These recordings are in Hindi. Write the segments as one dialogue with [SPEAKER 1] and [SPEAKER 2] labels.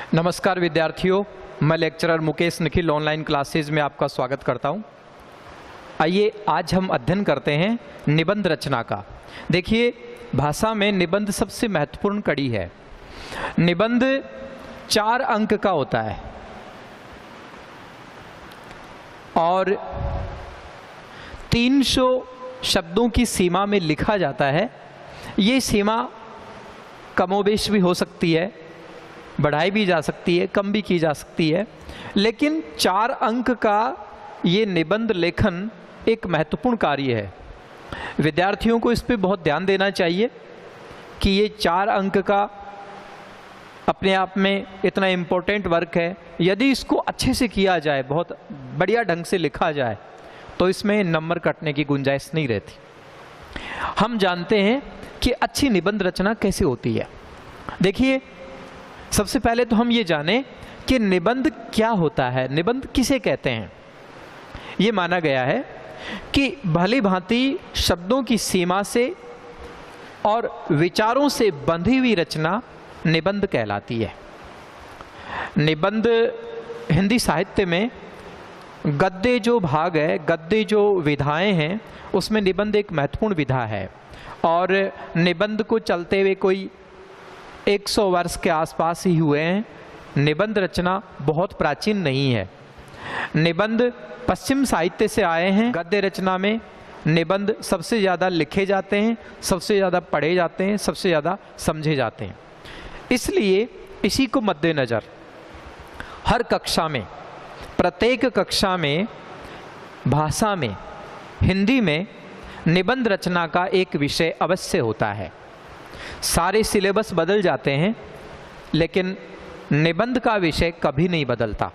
[SPEAKER 1] नमस्कार विद्यार्थियों, मैं lecturer Mukesh Nikhil online classes में आपका स्वागत करता हूं। आइए आज हम अध्ययन करते हैं निबंध रचना का। देखिए, भाषा में निबंध सबसे महत्वपूर्ण कड़ी है। निबंध 4 अंक का होता है और 300 शब्दों की सीमा में लिखा जाता है। ये सीमा कमोबेश भी हो सकती है, बढ़ाई भी जा सकती है, कम भी की जा सकती है, लेकिन 4 अंक का ये निबंध लेखन एक महत्वपूर्ण कार्य है। विद्यार्थियों को इस पे बहुत ध्यान देना चाहिए कि ये 4 अंक का अपने आप में इतना इम्पोर्टेंट वर्क है। यदि इसको अच्छे से किया जाए, बहुत बढ़िया ढंग से लिखा जाए, तो इसमें नंबर कटने की गुंजाइश नहीं रहती। हम जानते हैं कि अच्छी निबंध रचना कैसे होती है। देखिए, सबसे पहले तो हम ये जानें कि निबंध क्या होता है, निबंध किसे कहते हैं। ये माना गया है कि भली भांति शब्दों की सीमा से और विचारों से बंधी हुई रचना निबंध कहलाती है। निबंध हिंदी साहित्य में गद्य जो भाग है, गद्य जो विधाएं हैं, उसमें निबंध एक महत्वपूर्ण विधा है। और निबंध को चलते हुए कोई 100 वर्ष के आसपास ही हुए हैं। निबंध रचना बहुत प्राचीन नहीं है। निबंध पश्चिम साहित्य से आए हैं। गद्य रचना में निबंध सबसे ज़्यादा लिखे जाते हैं, सबसे ज़्यादा पढ़े जाते हैं, सबसे ज़्यादा समझे जाते हैं। इसलिए इसी को मद्देनज़र हर कक्षा में, प्रत्येक कक्षा में भाषा में, हिंदी में निबंध रचना का एक विषय अवश्य होता है। सारे सिलेबस बदल जाते हैं, लेकिन निबंध का विषय कभी नहीं बदलता।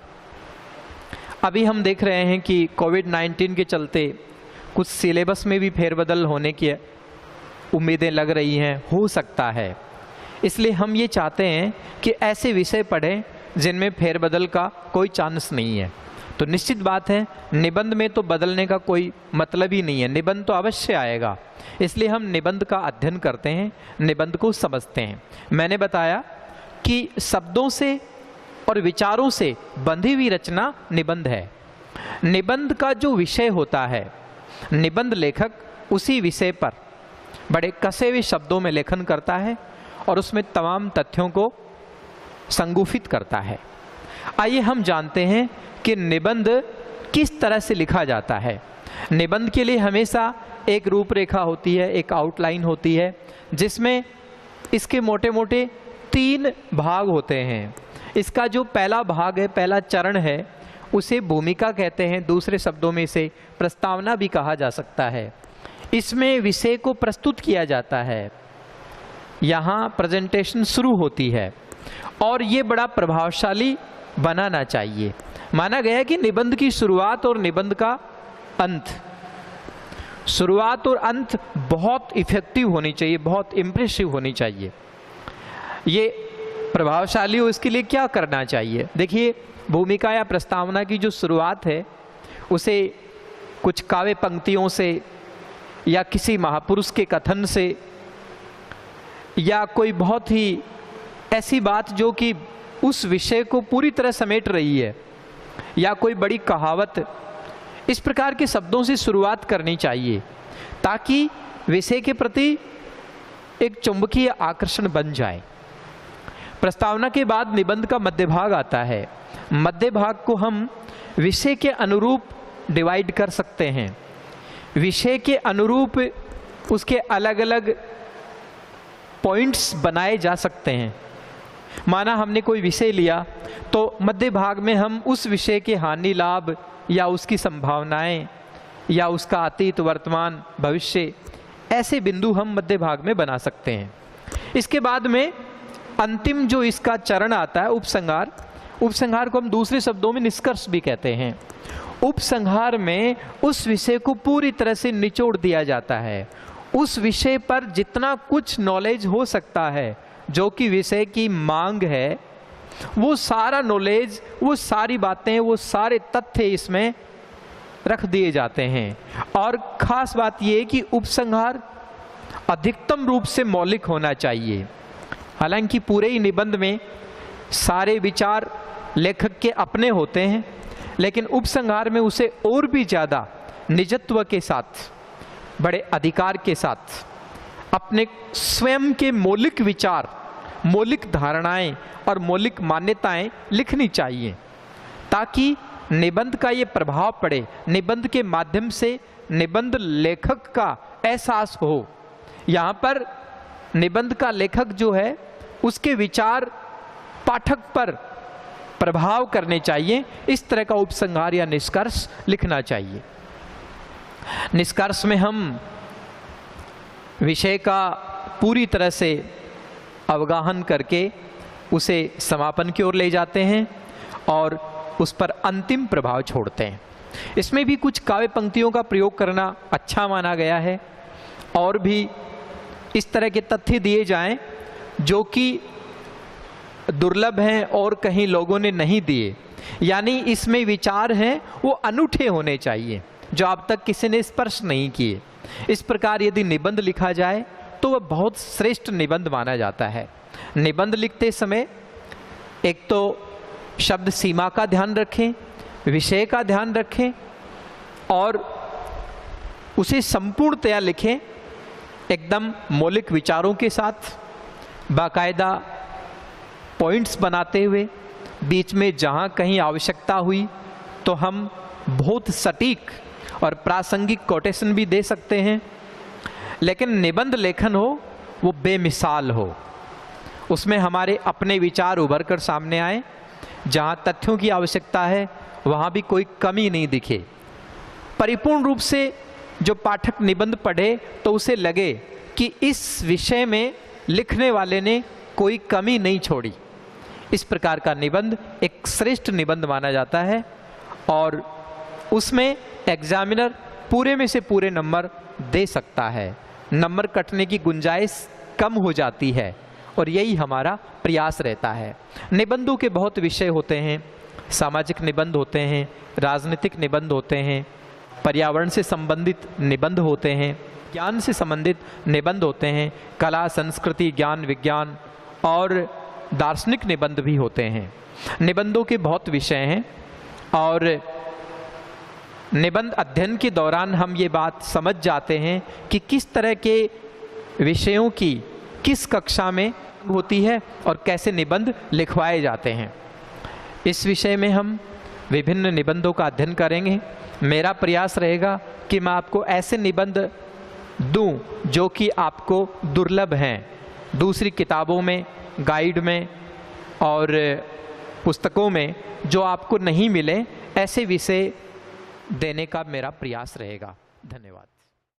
[SPEAKER 1] अभी हम देख रहे हैं कि कोविड-19 के चलते कुछ सिलेबस में भी फेरबदल होने की उम्मीदें लग रही हैं, हो सकता है। इसलिए हम ये चाहते हैं कि ऐसे विषय पढ़ें जिनमें फेरबदल का कोई चांस नहीं है। तो निश्चित बात है, निबंध में तो बदलने का कोई मतलब ही नहीं है। निबंध तो अवश्य आएगा। इसलिए हम निबंध का अध्ययन करते हैं, निबंध को समझते हैं। मैंने बताया कि शब्दों से और विचारों से बंधी हुई रचना निबंध है। निबंध का जो विषय होता है, निबंध लेखक उसी विषय पर बड़े कसे हुए शब्दों में लेखन करता है और उसमें तमाम तथ्यों को संगुफित करता है। आइए हम जानते हैं कि निबंध किस तरह से लिखा जाता है। निबंध के लिए हमेशा एक रूपरेखा होती है, एक आउटलाइन होती है, जिसमें इसके मोटे मोटे 3 भाग होते हैं। इसका जो पहला भाग है, पहला चरण है, उसे भूमिका कहते हैं। दूसरे शब्दों में इसे प्रस्तावना भी कहा जा सकता है। इसमें विषय को प्रस्तुत किया जाता है, यहाँ प्रेजेंटेशन शुरू होती है और ये बड़ा प्रभावशाली बनाना चाहिए। माना गया है कि निबंध की शुरुआत और निबंध का अंत, शुरुआत और अंत बहुत इफेक्टिव होनी चाहिए, बहुत इम्प्रेसिव होनी चाहिए। ये प्रभावशाली हो, इसके लिए क्या करना चाहिए। देखिए, भूमिका या प्रस्तावना की जो शुरुआत है, उसे कुछ काव्य पंक्तियों से या किसी महापुरुष के कथन से या कोई बहुत ही ऐसी बात जो कि उस विषय को पूरी तरह समेट रही है, या कोई बड़ी कहावत, इस प्रकार के शब्दों से शुरुआत करनी चाहिए, ताकि विषय के प्रति एक चुंबकीय आकर्षण बन जाए। प्रस्तावना के बाद निबंध का मध्य भाग आता है। मध्य भाग को हम विषय के अनुरूप डिवाइड कर सकते हैं। विषय के अनुरूप उसके अलग अलग पॉइंट्स बनाए जा सकते हैं। माना हमने कोई विषय लिया, तो मध्य भाग में हम उस विषय के हानि लाभ या उसकी संभावनाएं या उसका अतीत, वर्तमान, भविष्य, ऐसे बिंदु हम मध्य भाग में बना सकते हैं। इसके बाद में अंतिम जो इसका चरण आता है, उपसंहार, उपसंहार को हम दूसरे शब्दों में निष्कर्ष भी कहते हैं। उपसंहार में उस विषय को पूरी तरह से निचोड़ दिया जाता है। उस विषय पर जितना कुछ नॉलेज हो सकता है, जो कि विषय की मांग है, वो सारा नॉलेज, वो सारी बातें, वो सारे तथ्य इसमें रख दिए जाते हैं। और खास बात ये है कि उपसंहार अधिकतम रूप से मौलिक होना चाहिए। हालांकि पूरे ही निबंध में सारे विचार लेखक के अपने होते हैं, लेकिन उपसंहार में उसे और भी ज़्यादा निजत्व के साथ, बड़े अधिकार के साथ अपने स्वयं के मौलिक विचार, मौलिक धारणाएं और मौलिक मान्यताएं लिखनी चाहिए, ताकि निबंध का ये प्रभाव पड़े, निबंध के माध्यम से निबंध लेखक का एहसास हो। यहाँ पर निबंध का लेखक जो है उसके विचार पाठक पर प्रभाव करने चाहिए। इस तरह का उपसंहार या निष्कर्ष लिखना चाहिए। निष्कर्ष में हम विषय का पूरी तरह से अवगाहन करके उसे समापन की ओर ले जाते हैं और उस पर अंतिम प्रभाव छोड़ते हैं। इसमें भी कुछ काव्य पंक्तियों का प्रयोग करना अच्छा माना गया है और भी इस तरह के तथ्य दिए जाएं जो कि दुर्लभ हैं और कहीं लोगों ने नहीं दिए, यानी इसमें विचार हैं वो अनूठे होने चाहिए जो अब तक किसी ने स्पर्श नहीं किए। इस प्रकार यदि निबंध लिखा जाए तो वह बहुत श्रेष्ठ निबंध माना जाता है। निबंध लिखते समय एक तो शब्द सीमा का ध्यान रखें, विषय का ध्यान रखें और उसे संपूर्णतया लिखें, एकदम मौलिक विचारों के साथ, बाकायदा पॉइंट्स बनाते हुए। बीच में जहाँ कहीं आवश्यकता हुई तो हम बहुत सटीक और प्रासंगिक कोटेशन भी दे सकते हैं, लेकिन निबंध लेखन हो वो बेमिसाल हो, उसमें हमारे अपने विचार उभर कर सामने आए, जहाँ तथ्यों की आवश्यकता है वहाँ भी कोई कमी नहीं दिखे। परिपूर्ण रूप से जो पाठक निबंध पढ़े तो उसे लगे कि इस विषय में लिखने वाले ने कोई कमी नहीं छोड़ी। इस प्रकार का निबंध एक श्रेष्ठ निबंध माना जाता है और उसमें एग्जामिनर पूरे में से पूरे नंबर दे सकता है। नंबर कटने की गुंजाइश कम हो जाती है और यही हमारा प्रयास रहता है। निबंधों के बहुत विषय होते हैं, सामाजिक निबंध होते हैं, राजनीतिक निबंध होते हैं, पर्यावरण से संबंधित निबंध होते हैं, ज्ञान से संबंधित निबंध होते हैं, कला, संस्कृति, ज्ञान, विज्ञान और दार्शनिक निबंध भी होते हैं। निबंधों के बहुत विषय हैं और निबंध अध्ययन के दौरान हम ये बात समझ जाते हैं कि किस तरह के विषयों की किस कक्षा में होती है और कैसे निबंध लिखवाए जाते हैं। इस विषय में हम विभिन्न निबंधों का अध्ययन करेंगे। मेरा प्रयास रहेगा कि मैं आपको ऐसे निबंध दूं जो कि आपको दुर्लभ हैं, दूसरी किताबों में, गाइड में और पुस्तकों में जो आपको नहीं मिले, ऐसे विषय देने का मेरा प्रयास रहेगा। धन्यवाद।